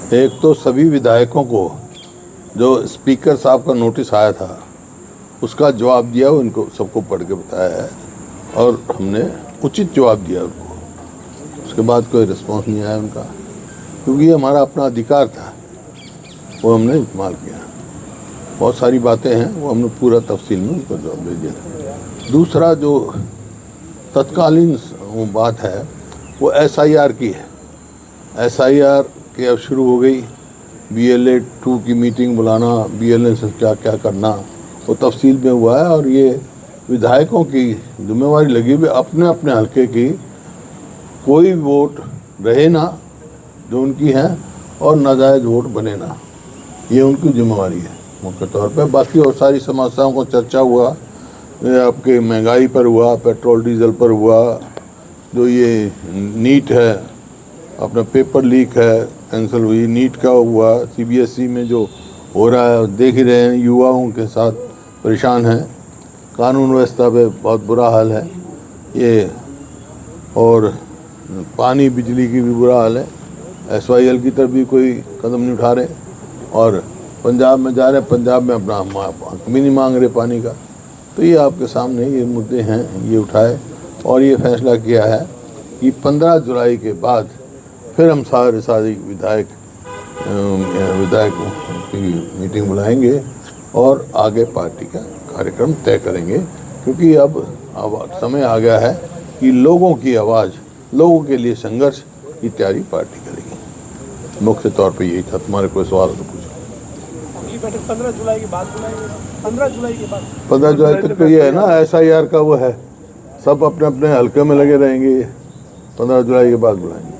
एक तो सभी विधायकों को जो स्पीकर साहब का नोटिस आया था उसका जवाब दिया, उनको सबको पढ़ के बताया है और हमने उचित जवाब दिया उनको। उसके बाद कोई रिस्पांस नहीं आया उनका, क्योंकि ये हमारा अपना अधिकार था, वो हमने इस्तेमाल किया। बहुत सारी बातें हैं, वो हमने पूरा तफसील में उनको जवाब दे दिया। दूसरा जो तत्कालीन वो बात है वो SIR की है। SIR के अब शुरू हो गई, BLA 2 की मीटिंग बुलाना, BLA से क्या क्या करना, वो तफसील में हुआ है। और ये विधायकों की जिम्मेवारी लगी हुई अपने अपने हल्के की कोई वोट रहे ना जो उनकी है और नाजायज़ वोट बने ना, ये उनकी जिम्मेवारी है मुख्य तौर पे। बाकी और सारी समस्याओं को चर्चा हुआ, ये आपके महंगाई पर हुआ, पेट्रोल डीजल पर हुआ, जो ये नीट है, अपना पेपर लीक है कैंसिल हुई, नीट का हुआ, CBSE में जो हो रहा है देख ही रहे हैं, युवाओं के साथ परेशान हैं, कानून व्यवस्था पे बहुत बुरा हाल है ये, और पानी बिजली की भी बुरा हाल है। SYL की तरफ भी कोई कदम नहीं उठा रहे और पंजाब में जा रहे हैं, पंजाब में अपना हक भी नहीं मांग रहे पानी का। तो ये आपके सामने ये मुद्दे हैं, ये उठाए और ये फैसला किया है कि 15 जुलाई के बाद फिर हम सारी विधायकों की मीटिंग बुलाएंगे और आगे पार्टी का कार्यक्रम तय करेंगे, क्योंकि अब समय आ गया है कि लोगों की आवाज़, लोगों के लिए संघर्ष की तैयारी पार्टी करेगी। मुख्य तौर पे यही था। तुम्हारे कोई सवाल तो पूछो। 15 जुलाई के बाद बुलाएंगे। 15 जुलाई के बाद 15 जुलाई तक तो ये है ना SIR का वो है, सब अपने अपने हल्के में लगे रहेंगे। 15 जुलाई के बाद बुलाएंगे।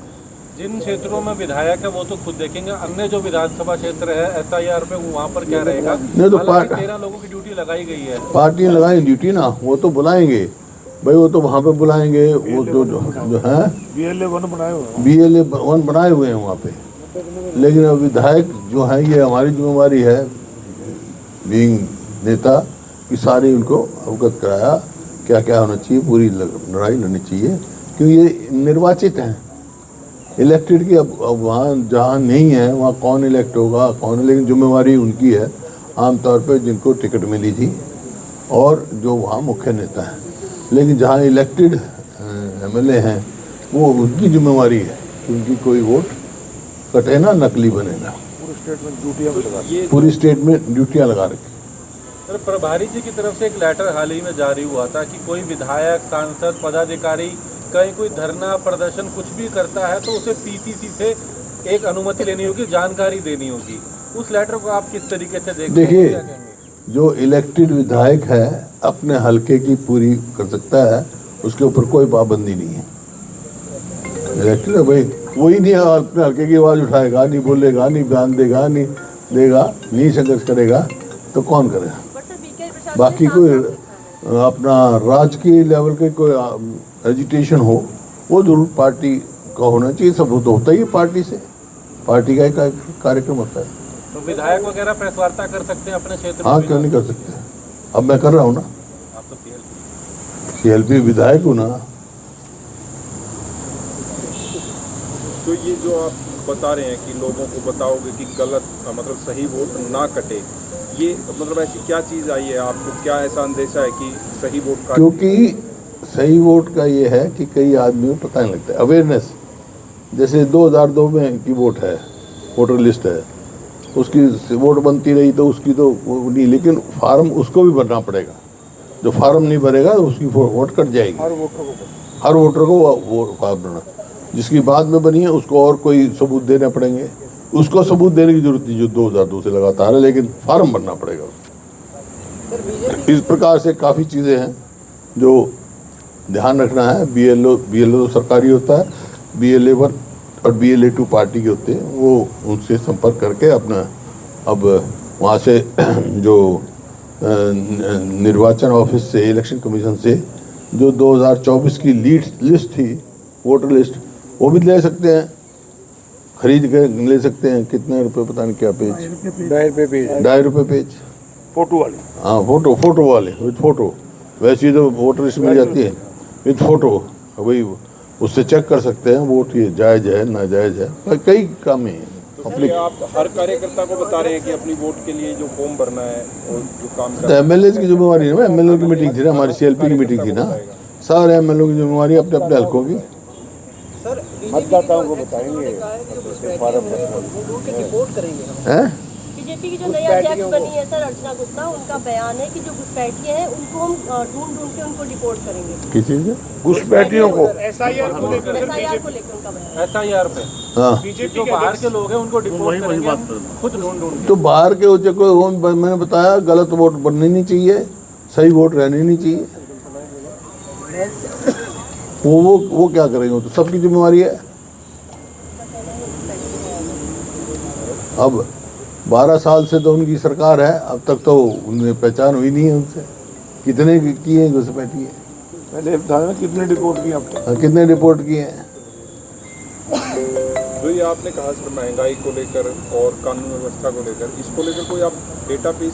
जिन क्षेत्रों में विधायक है वो तो खुद देखेंगे, अन्य जो विधानसभा क्षेत्र है SIR पे वहाँ पर क्या रहेगा? नहीं तो 13 लोगों की ड्यूटी लगाई गई है, पार्टी लगाएंगे ड्यूटी ना, वो तो बुलाएंगे भाई, वो तो वहाँ पे बुलाएंगे। वो जो है BLA 1 बनाए हुए हैं। BLA 1 बनाए हुए हैं वहाँ पे, लेकिन अब विधायक जो है ये हमारी जिम्मेवारी है बीइंग नेता कि सारी उनको अवगत कराया क्या क्या होना चाहिए, पूरी लड़ाई लड़नी चाहिए, क्योंकि ये निर्वाचित हैं, इलेक्टेड की। अब वहाँ जहाँ नहीं है वहाँ कौन इलेक्ट होगा कौन, लेकिन जिम्मेवारी उनकी है आमतौर पर जिनको टिकट मिली थी और जो वहाँ मुख्य नेता हैं। लेकिन जहाँ इलेक्टेड MLA हैं वो उनकी जिम्मेवारी है कि उनकी कोई वोट कटे ना, नकली बने ना। पूरी स्टेट में ड्यूटियाँ लगा रखी। सर प्रभारी जी की तरफ से एक लेटर हाल ही में जारी हुआ था कि कोई विधायक, सांसद, पदाधिकारी कहीं कोई धरना प्रदर्शन कुछ भी करता है तो उसे PCC से एक अनुमति लेनी होगी, जानकारी देनी होगी। उस लेटर को आप किस तरीके से देखते हैं? देखिए, जो इलेक्टेड विधायक है अपने हल्के की पूरी कर सकता है, उसके ऊपर कोई पाबंदी नहीं है। इलेक्टेड है भाई, वही नहीं अपने हल्के की आवाज़ उठाएगा, नहीं बोलेगा, नहीं बयान देगा, नहीं देगा, नहीं संघर्ष करेगा तो कौन करेगा? बाकी कोई अपना राजकीय लेवल के कोई एजिटेशन हो वो जरूर पार्टी का होना चाहिए, सब तो होता ही है पार्टी से, पार्टी का एक कार्यक्रम होता है। तो विधायक वगैरह प्रेस वार्ता कर सकते हैं अपने क्षेत्र में? हाँ, क्यों नहीं कर सकते? अब मैं कर रहा हूँ ना, आप तो CLP विधायक हूँ ना। तो ये जो आप बता रहे हैं कि लोगों को बताओगे कि गलत मतलब सही वोट ना कटे, ये मतलब ऐसी क्या चीज़ आई है आपको, क्या ऐसा अंदेशा है कि सही वोट का? क्योंकि सही वोट का ये है कि कई आदमियों को पता नहीं लगता है, अवेयरनेस। जैसे 2002 में की वोट है, वोटर लिस्ट है, उसकी वोट बनती रही तो उसकी तो वो नहीं, लेकिन फार्म उसको भी भरना पड़ेगा। जो फार्म नहीं भरेगा तो उसकी वोट कट जाएगी। हर वोटर को वो फार्म भरना, जिसकी बाद में बनी है उसको और कोई सबूत देने पड़ेंगे, उसको सबूत देने की जरूरत नहीं जो 2002 से लगातार है, लेकिन फार्म भरना पड़ेगा। इस प्रकार से काफ़ी चीज़ें हैं जो ध्यान रखना है। BLO तो सरकारी होता है, BLA 1 और BLA 2 पार्टी के होते हैं, वो उनसे संपर्क करके अपना, अब वहाँ से जो निर्वाचन ऑफिस से, इलेक्शन कमीशन से जो 2024 की लिस्ट थी, वोटर लिस्ट, वो भी ले सकते हैं, खरीद के ले सकते हैं। कितने रुपए पता नहीं क्या पेज, ₹2.5 पेज, फोटो वाली। हाँ, फोटो वाले विद फोटो। वैसे तो वोटर लिस्ट मिल जाती है विद फोटो, वही उससे चेक कर सकते हैं वोट ये जायज़ है नाजायज़ है। कई काम हैं। अपनी ये आप हर कार्यकर्ता को बता रहे हैं कि अपनी वोट के लिए जो फॉर्म भरना है और जो काम तो करना है एमएलए की जिम्मेवारी है ना, एमएलए की मीटिंग थी ना, हमारी सीएलपी की मीटिंग थी ना, सारे एमएलए की जिम्मेवारी अपने अपने हल्कों की। सर मतदाताओं को बताएंगे रिपोर्ट करेंगे हम। हैं बीजेपी की जो नई अध्यक्ष बनी है सर अर्चना गुप्ता, उनका बयान है कि जो घुसपैठिए हैं उनको हम ढूंढ ढूंढ के उनको रिपोर्ट करेंगे। किस चीज़ में? घुसपैठियों को एसआईआर को लेकर एसआईआर को लेकर उनका बयान। SIR पे हाँ, जो बाहर के लोग हैं उनको डिपोर्ट करेंगे हम खुद ढूंढ ढूंढ तो बाहर के उच्च को मैंने बताया गलत वोट बननी नहीं चाहिए, सही वोट रहनी नहीं चाहिए। वो क्या करेंगे? वो तो सबकी जिम्मेवारी है। अब 12 साल से तो उनकी सरकार है, अब तक तो उनमें पहचान हुई नहीं है उनसे। कितने किए घुसपैठिए? पहले बताया कितने रिपोर्ट की आप कितने रिपोर्ट किए हैं? जो ये आपने कहा सर महंगाई को लेकर और कानून व्यवस्था को लेकर, इसको लेकर कोई आप डेटा पेश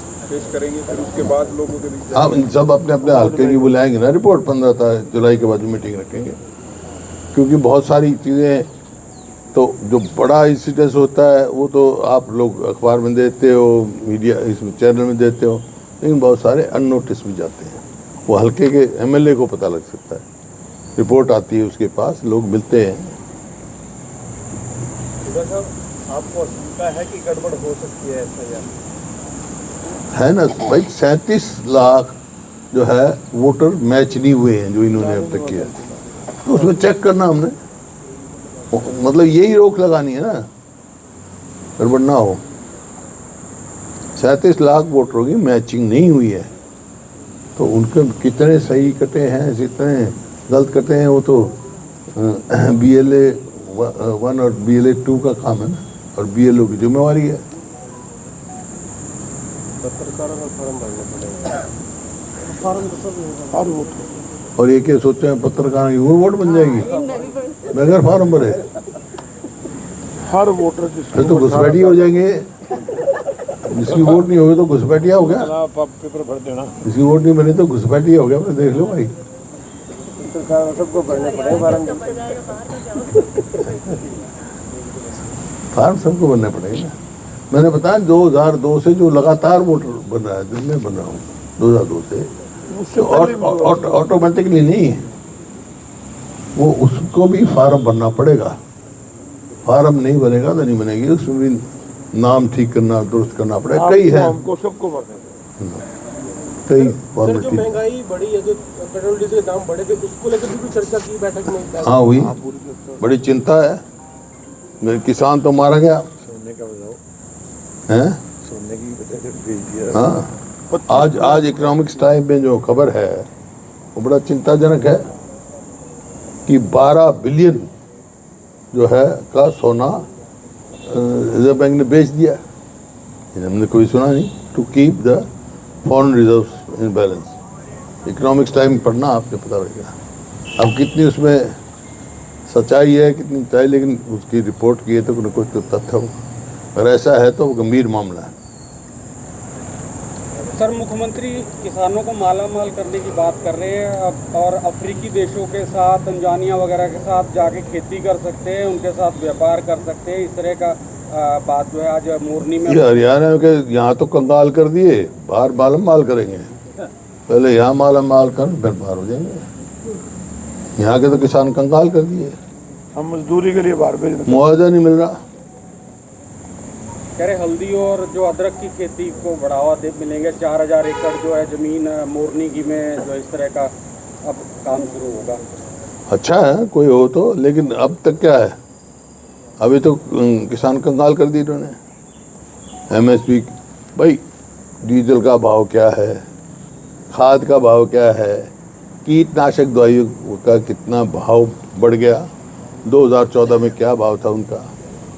करेंगे, फिर उसके बाद लोगों के बीच आप सब अपने अपने हल्के की बुलाएंगे ना रिपोर्ट, 15 जुलाई के बाद मीटिंग रखेंगे, क्योंकि बहुत सारी चीज़ें तो जो बड़ा इंसिडेंस होता है वो तो आप लोग अखबार में देते हो, मीडिया इस चैनल में देते हो, लेकिन बहुत सारे अननोटिस भी जाते हैं। वो हल्के के एमएलए को पता लग सकता है, रिपोर्ट आती है उसके पास, लोग मिलते हैं। आपको आशंका है कि गड़बड़ हो सकती है एसआईआर है ना भाई, 37 लाख जो है वोटर मैच नहीं हुए हैं जो इन्होंने अब तक किया, तो उसमें चेक करना हमने, मतलब यही रोक लगानी है ना, गड़बड़ ना हो। 37 लाख वोटरों की मैचिंग नहीं हुई है, तो उनके कितने सही कटे हैं, कितने गलत कटे हैं, वो तो BLA 1 और BLA 2 का काम है ना, और BLO की जिम्मेवारी है। पत्रकारों का फॉर्म भरना पड़ेगा। फॉर्म तो सब होगा हर वोट। और ये क्या सोचते हैं पत्रकार की वो वोट बन जाएगी बगैर फॉर्म भरे? हर वोटर फिर तो घुसपैठी हो जाएंगे, जिसकी वोट नहीं होगी तो घुसपैठिया हो गया, आप पेपर भर देना। जिसकी वोट नहीं बनी तो घुसपैठिया हो गया। अपने देख लो भाई, पत्रकारों सबको भरना पड़ेगा फॉर्म। फॉर्म सबको भरने पड़ेगा। मैंने बताया 2002 से जो लगातार वोटर बन रहा है, दिन में बन रहा हूँ 2002 से, तो ऑटोमेटिकली नहीं है वो, उसको भी फार्म भरना पड़ेगा। फार्म नहीं बनेगा तो नहीं बनेगी, उसमें भी नाम ठीक करना, दुरुस्त करना पड़ेगा, कई है, हमको सबको भरना कई सर, जो फॉर्मेलिटी। महंगाई बढ़ी है, जो पेट्रोल डीजल के दाम बढ़े थे, उसको लेकर भी चर्चा की बैठक में। हाँ हुई, बड़ी चिंता है। मेरे किसान तो मारा गया सोने का बताओ, है। सोने की वजह से भेज दिया। हाँ, आज इकोनॉमिक्स टाइम में जो खबर है वो बड़ा चिंताजनक है कि 12 बिलियन जो है का सोना रिजर्व बैंक ने बेच दिया। हमने कोई सुना नहीं, to keep the foreign reserves in balance. Economics time पढ़ना, आपने पता लगेगा। अब कितनी उसमें सच्चाई है, कितनी सच्चाई, लेकिन उसकी रिपोर्ट की है तो कुछ तो तथ्य हो, अगर ऐसा है तो गंभीर मामला है। सर, मुख्यमंत्री किसानों को माला माल करने की बात कर रहे हैं अब, और अफ्रीकी देशों के साथ, तंजानिया वगैरह के साथ जाके खेती कर सकते हैं, उनके साथ व्यापार कर सकते हैं, इस तरह का बात जो है आज मोरनी में। ये हरियाणा के यहाँ तो कंगाल कर दिए, बाहर मालम माल करेंगे, पहले यहाँ मालम माल कर फिर बाहर हो जाएंगे। यहाँ के तो किसान कंगाल कर दिए, हम मजदूरी के लिए बाहर भेज दें। मुआवजा नहीं मिल रहा। कह रहे हल्दी और जो अदरक की खेती को बढ़ावा दे मिलेंगे। 4000 एकड़ जो है ज़मीन मोरनी की में जो इस तरह का अब काम शुरू होगा। अच्छा है कोई हो तो, लेकिन अब तक क्या है, अभी तो किसान कंगाल कर दी इन्होंने। MSP भाई, डीजल का भाव क्या है, खाद का भाव क्या है, कीटनाशक दवाइयों का कितना भाव बढ़ गया, 2014 में क्या भाव था उनका,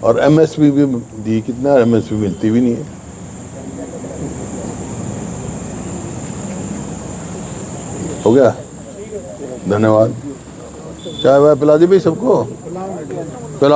और MSP भी दी कितना, MSP मिलती भी नहीं है। हो गया, धन्यवाद। चाय वाय पिला दी भाई सबको, पिला